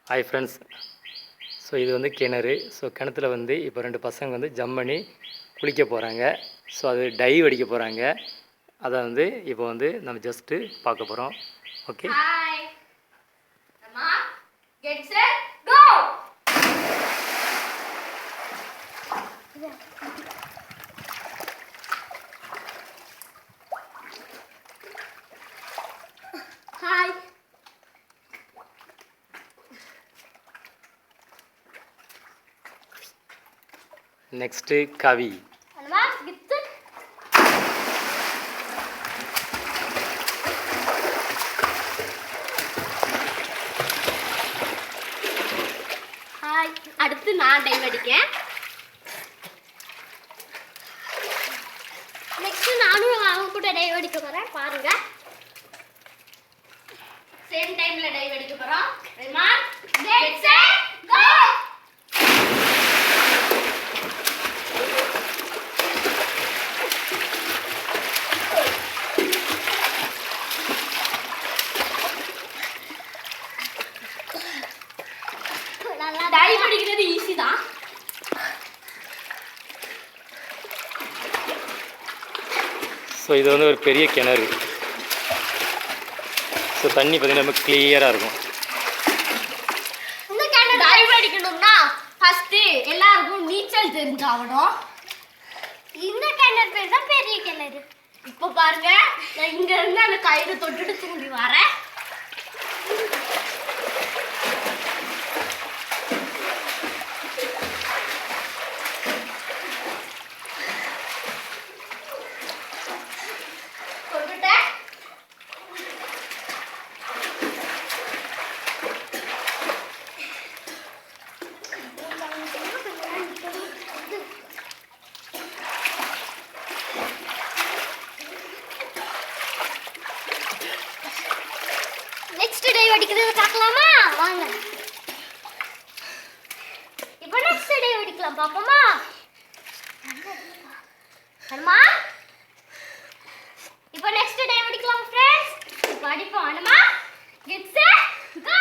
Hi friends. So இது வந்து கிணறு. ஸோ கிணத்துல வந்து இப்போ 2 பசங்க வந்து ஜம்ப் பண்ணி குளிக்க போகிறாங்க. ஸோ அது டைவ் அடிக்க போகிறாங்க. அதை வந்து இப்போ வந்து நம்ம ஜஸ்ட்டு பார்க்க போகிறோம். ஓகே, ஹாய் அம்மா, get set go. Hi next Kavi. அம்மா, கெட் செட். ஹாய், அடுத்து நான் டைவ் அடிக்கேன். நெக்ஸ்ட் நானும் அவங்க கூட டைவ் அடிக்க போறேன். பாருங்க, சேம் டைம்ல டைவ் அடிக்க போறோம். ரெமா, கெட் செட் கோ. டைவ் அடிக்கிறது ஈஸி தான். ஸோ இது வந்து ஒரு பெரிய கிணறு. ஸோ தண்ணி பார்த்திங்கன்னா ரொம்ப கிளியராக இருக்கும். இந்த கிணறு டைவ் அடிக்கணும்னா ஃபர்ஸ்ட் எல்லாருக்கும் நீச்சல் தெரிஞ்சாகணும். இந்த கிணறு பேர் தான் பெரிய கிணறு. இப்போ பாருங்க, நான் இங்க இருந்து அந்த கயிறு தொட்டுட்டு திரும்பி வரேன். தொட்டுட்டேன். நெக்ஸ்ட் டைவ் அடிக்கிறது பார்க்கலாமா? வாங்க, இப்போ நெக்ஸ்ட் டைவ் அடிக்கலாம் பாப்போமா? அம்மா, இப்போ நெக்ஸ்ட் டைவ் அடிக்கலாம் ஃப்ரெண்ட்ஸ். இப்போ அடிப்போம். அம்மா, கெட் செட் கோ.